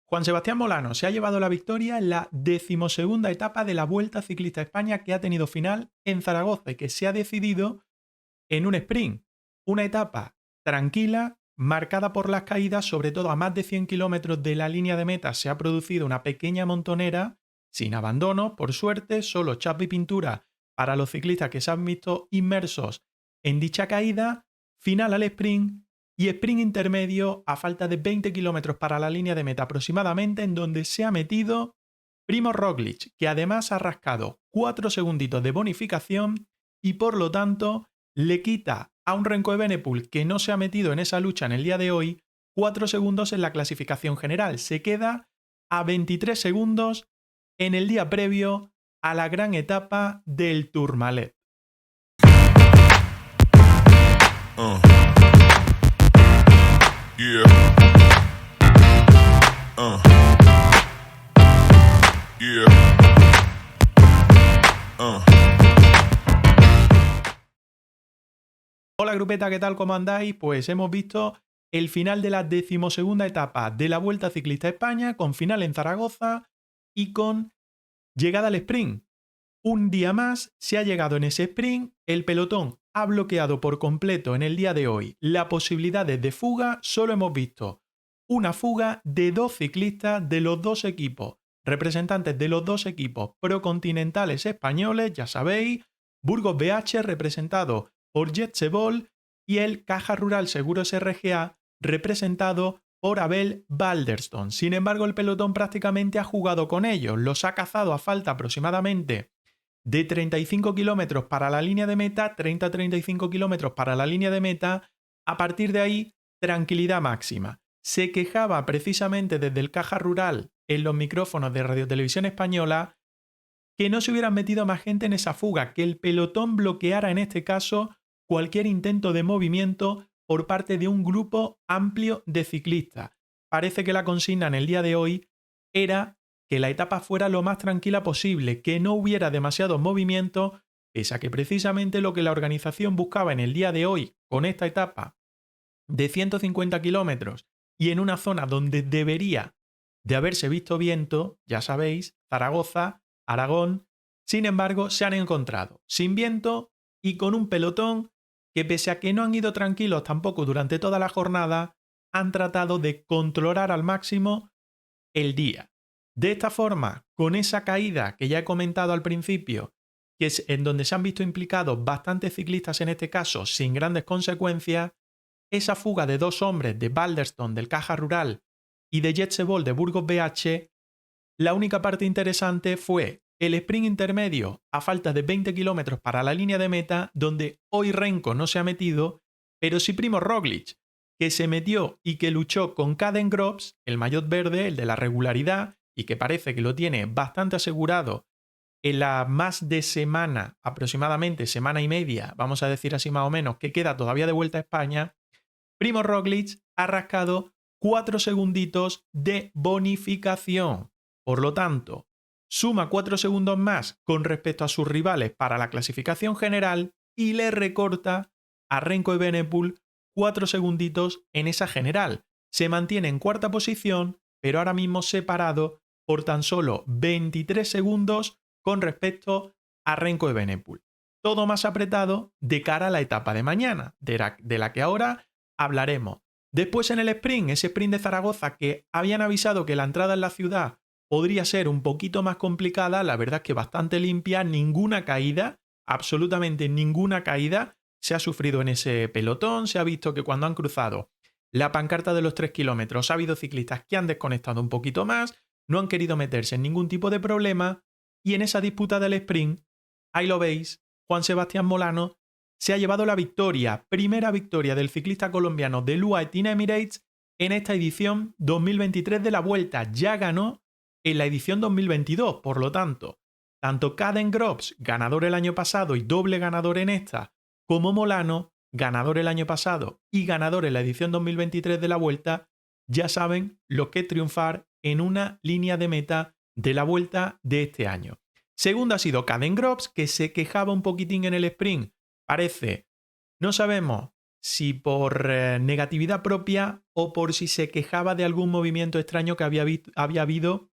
Juan Sebastián Molano se ha llevado la victoria en la 12ª etapa de la Vuelta Ciclista a España, que ha tenido final en Zaragoza y que se ha decidido en un sprint. Una etapa tranquila, marcada por las caídas, sobre todo a más de 100 kilómetros de la línea de meta se ha producido una pequeña montonera, sin abandono, por suerte, solo chapa y pintura para los ciclistas que se han visto inmersos en dicha caída, final al sprint y sprint intermedio a falta de 20 kilómetros para la línea de meta aproximadamente, en donde se ha metido Primož Roglič, que además ha rascado 4 segunditos de bonificación y por lo tanto le quita a un Remco Evenepoel que no se ha metido en esa lucha en el día de hoy 4 segundos en la clasificación general. Se queda a 23 segundos en el día previo a la gran etapa del Tourmalet. Yeah. Yeah. Hola grupeta, ¿qué tal? ¿Cómo andáis? Pues hemos visto el final de la 12ª etapa de la Vuelta Ciclista a España, con final en Zaragoza y con llegada al sprint. Un día más se ha llegado en ese sprint, el pelotón ha bloqueado por completo en el día de hoy la posibilidad de fuga. Solo hemos visto una fuga de 2 ciclistas de los 2 equipos, representantes de los 2 equipos procontinentales españoles, ya sabéis, Burgos BH representado por Jetsebol y el Caja Rural Seguros RGA representado por Abel Balderston. Sin embargo, el pelotón prácticamente ha jugado con ellos, los ha cazado a falta aproximadamente de 35 kilómetros para la línea de meta, 30-35 kilómetros para la línea de meta. A partir de ahí, tranquilidad máxima. Se quejaba precisamente desde el Caja Rural en los micrófonos de Radio Televisión Española que no se hubieran metido más gente en esa fuga, que el pelotón bloqueara en este caso cualquier intento de movimiento por parte de un grupo amplio de ciclistas. Parece que la consigna en el día de hoy era que la etapa fuera lo más tranquila posible, que no hubiera demasiado movimiento, pese a que precisamente lo que la organización buscaba en el día de hoy con esta etapa de 150 kilómetros y en una zona donde debería de haberse visto viento, ya sabéis, Zaragoza, Aragón, sin embargo se han encontrado sin viento y con un pelotón que, pese a que no han ido tranquilos tampoco durante toda la jornada, han tratado de controlar al máximo el día. De esta forma, con esa caída que ya he comentado al principio, que es en donde se han visto implicados bastantes ciclistas en este caso sin grandes consecuencias, esa fuga de 2 hombres de Balderston del Caja Rural y de Jetsebol de Burgos BH, la única parte interesante fue el sprint intermedio a falta de 20 kilómetros para la línea de meta, donde hoy Remco no se ha metido, pero sí Primož Roglič, que se metió y que luchó con Caden Groves, el maillot verde, el de la regularidad, y que parece que lo tiene bastante asegurado en la más de semana, aproximadamente semana y media, vamos a decir así más o menos, que queda todavía de vuelta a España. Primož Roglič ha rascado 4 segunditos de bonificación. Por lo tanto, suma 4 segundos más con respecto a sus rivales para la clasificación general y le recorta a Remco Evenepoel 4 segunditos en esa general. Se mantiene en cuarta posición, pero ahora mismo separado por tan solo 23 segundos con respecto a Remco Evenepoel. Todo más apretado de cara a la etapa de mañana, de la que ahora hablaremos. Después en el sprint, ese sprint de Zaragoza que habían avisado que la entrada en la ciudad podría ser un poquito más complicada, la verdad es que bastante limpia, ninguna caída, absolutamente ninguna caída se ha sufrido en ese pelotón. Se ha visto que cuando han cruzado la pancarta de los 3 kilómetros ha habido ciclistas que han desconectado un poquito más, no han querido meterse en ningún tipo de problema y en esa disputa del sprint, ahí lo veis, Juan Sebastián Molano se ha llevado la victoria, primera victoria del ciclista colombiano del UAE Team Emirates en esta edición 2023 de la Vuelta. Ya ganó en la edición 2022, por lo tanto, tanto Caden Groves, ganador el año pasado y doble ganador en esta, como Molano, ganador el año pasado y ganador en la edición 2023 de la Vuelta, ya saben lo que es triunfar en una línea de meta de la Vuelta de este año. Segundo ha sido Caden Groves, que se quejaba un poquitín en el sprint. Parece, no sabemos si por negatividad propia o por si se quejaba de algún movimiento extraño que había habido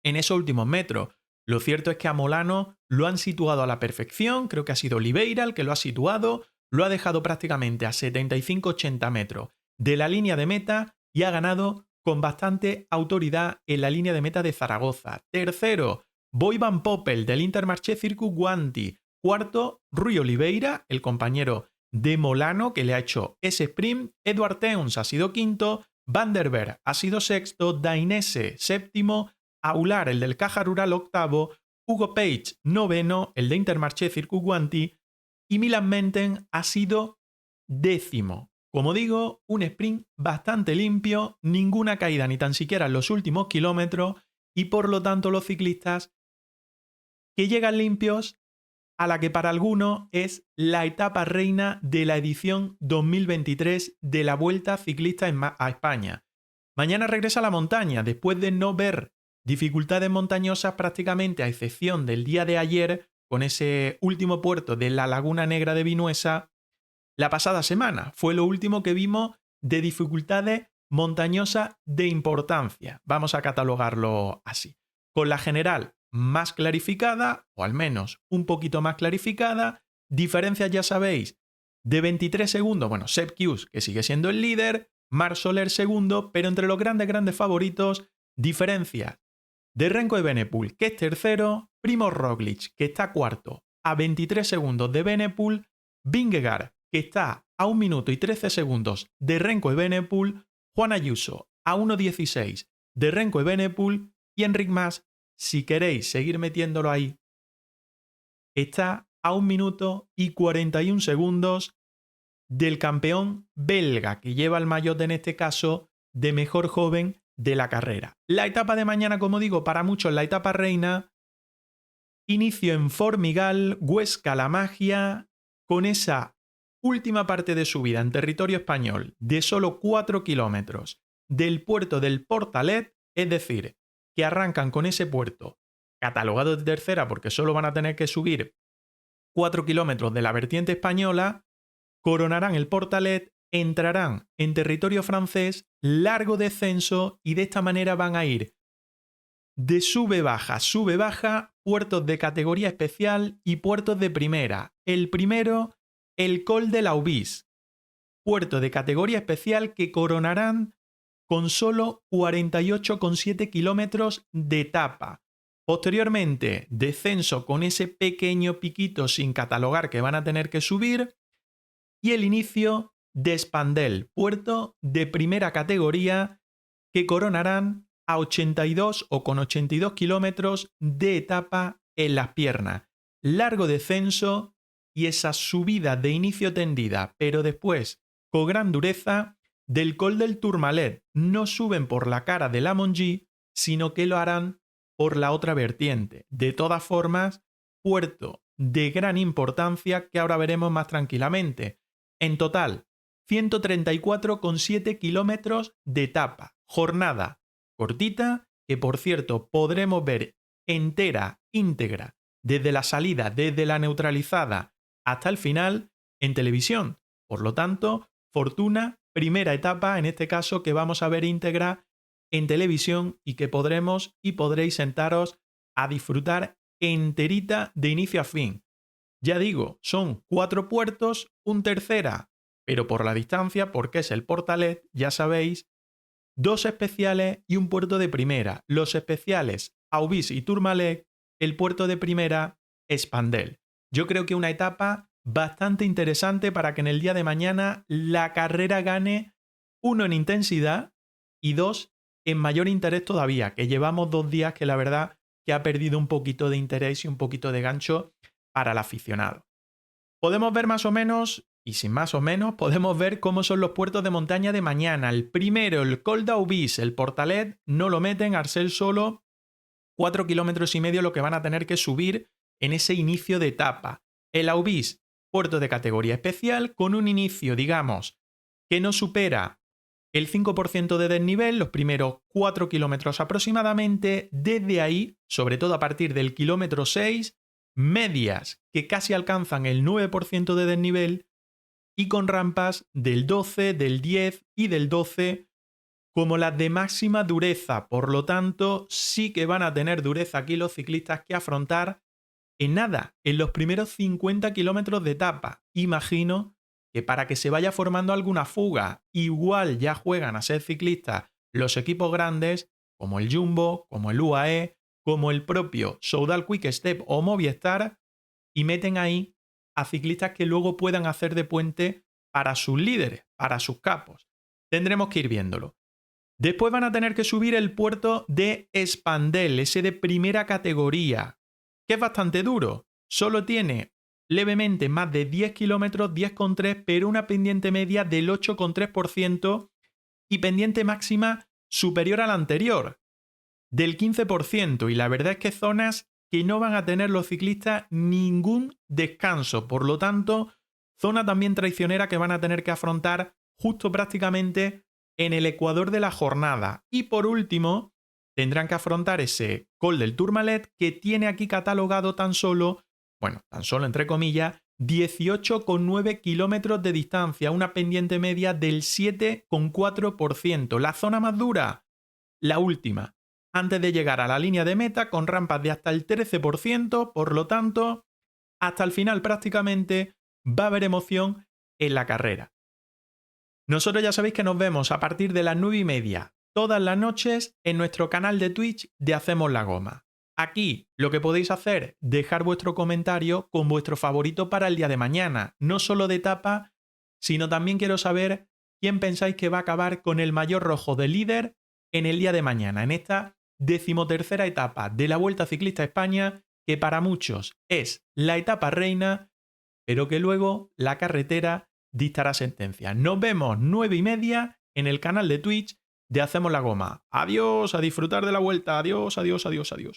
en esos últimos metros. Lo cierto es que a Molano lo han situado a la perfección, creo que ha sido Oliveira el que lo ha situado, lo ha dejado prácticamente a 75-80 metros de la línea de meta y ha ganado con bastante autoridad en la línea de meta de Zaragoza. Tercero, Boi Van Poppel del Intermarché Circuit Guanti. Cuarto, Rui Oliveira, el compañero de Molano que le ha hecho ese sprint. Edward Teuns ha sido quinto, Van der Berg ha sido sexto, Dainese séptimo, Aular, el del Caja Rural, octavo, Hugo Page, noveno, el de Intermarché Circuit Guanti, y Milan Menten ha sido décimo. Como digo, un sprint bastante limpio, ninguna caída ni tan siquiera en los últimos kilómetros, y por lo tanto los ciclistas que llegan limpios a la que para algunos es la etapa reina de la edición 2023 de la Vuelta Ciclista a España. Mañana regresa a la montaña, después de no ver dificultades montañosas prácticamente a excepción del día de ayer, con ese último puerto de la Laguna Negra de Vinuesa, la pasada semana. Fue lo último que vimos de dificultades montañosas de importancia. Vamos a catalogarlo así. Con la general más clarificada, o al menos un poquito más clarificada, diferencias ya sabéis, de 23 segundos, bueno, Sepp Kuss, que sigue siendo el líder, Marc Soler segundo, pero entre los grandes favoritos, diferencia de Remco Evenepoel, que es tercero, Primož Roglič, que está cuarto, a 23 segundos de Evenepoel, Vingegaard, que está a 1 minuto y 13 segundos de Remco Evenepoel, Juan Ayuso a 1.16 de Remco Evenepoel y Enric Mas, si queréis seguir metiéndolo ahí, está a 1 minuto y 41 segundos del campeón belga, que lleva el maillot en este caso de mejor joven de la carrera. La etapa de mañana, como digo, para muchos la etapa reina. Inicio en Formigal, Huesca-La Magia, con esa última parte de subida en territorio español de solo 4 kilómetros del puerto del Portalet, es decir, que arrancan con ese puerto catalogado de tercera porque solo van a tener que subir 4 kilómetros de la vertiente española, coronarán el Portalet, entrarán en territorio francés, largo descenso y de esta manera van a ir de sube-baja, puertos de categoría especial y puertos de primera. El primero, el Col de l'Aubis, puerto de categoría especial que coronarán con solo 48,7 kilómetros de etapa. Posteriormente, descenso con ese pequeño piquito sin catalogar que van a tener que subir. Y el inicio de Spandell, puerto de primera categoría que coronarán a 82 o con 82 kilómetros de etapa en las piernas. Largo descenso y esa subida de inicio tendida, pero después con gran dureza del Col del Tourmalet. No suben por la cara de la Mongie, sino que lo harán por la otra vertiente. De todas formas, puerto de gran importancia que ahora veremos más tranquilamente. En total, 134,7 kilómetros de etapa. Jornada cortita, que por cierto podremos ver íntegra, desde la salida, desde la neutralizada hasta el final, en televisión. Por lo tanto, fortuna, primera etapa, en este caso, que vamos a ver íntegra en televisión y que podremos y podréis sentaros a disfrutar enterita de inicio a fin. Ya digo, son 4 puertos, un tercera, pero por la distancia, porque es el Portalet, ya sabéis, 2 especiales y un puerto de primera. Los especiales Aubis y Tourmalet, el puerto de primera Spandell. Yo creo que una etapa bastante interesante para que en el día de mañana la carrera gane, 1 en intensidad y 2 en mayor interés todavía, que llevamos 2 días que la verdad que ha perdido un poquito de interés y un poquito de gancho para el aficionado. Podemos ver más o menos, y sin más o menos, podemos ver cómo son los puertos de montaña de mañana. El primero, el Col d'Aubis, el Portalet, no lo meten, Arcel solo 4,5 kilómetros lo que van a tener que subir en ese inicio de etapa. El Aubis, puerto de categoría especial, con un inicio, digamos, que no supera el 5% de desnivel, los primeros 4 kilómetros aproximadamente. Desde ahí, sobre todo a partir del kilómetro 6, medias que casi alcanzan el 9% de desnivel y con rampas del 12, del 10 y del 12 como las de máxima dureza. Por lo tanto, sí que van a tener dureza aquí los ciclistas que afrontar en nada, en los primeros 50 kilómetros de etapa. Imagino que para que se vaya formando alguna fuga, igual ya juegan a ser ciclistas los equipos grandes como el Jumbo, como el UAE, como el propio Soudal Quick Step o Movistar, y meten ahí a ciclistas que luego puedan hacer de puente para sus líderes, para sus capos. Tendremos que ir viéndolo. Después van a tener que subir el puerto de Spandell, ese de primera categoría, que es bastante duro. Solo tiene levemente más de 10 kilómetros, 10,3, pero una pendiente media del 8,3% y pendiente máxima superior a la anterior, del 15%. Y la verdad es que zonas que no van a tener los ciclistas ningún descanso. Por lo tanto, zona también traicionera que van a tener que afrontar justo prácticamente en el ecuador de la jornada. Y por último, tendrán que afrontar ese Col del Tourmalet que tiene aquí catalogado tan solo entre comillas, 18,9 kilómetros de distancia, una pendiente media del 7,4%. La zona más dura, la última, antes de llegar a la línea de meta con rampas de hasta el 13%, por lo tanto, hasta el final prácticamente va a haber emoción en la carrera. Nosotros ya sabéis que nos vemos a partir de las 9:30 todas las noches en nuestro canal de Twitch de Hacemos la Goma. Aquí lo que podéis hacer, dejar vuestro comentario con vuestro favorito para el día de mañana, no solo de etapa, sino también quiero saber quién pensáis que va a acabar con el maillot rojo de líder en el día de mañana, en esta 13ª etapa de la Vuelta Ciclista a España, que para muchos es la etapa reina, pero que luego la carretera dictará sentencia. Nos vemos 9:30 en el canal de Twitch de Hacemos la Goma. Adiós, a disfrutar de la vuelta. Adiós, adiós, adiós, adiós.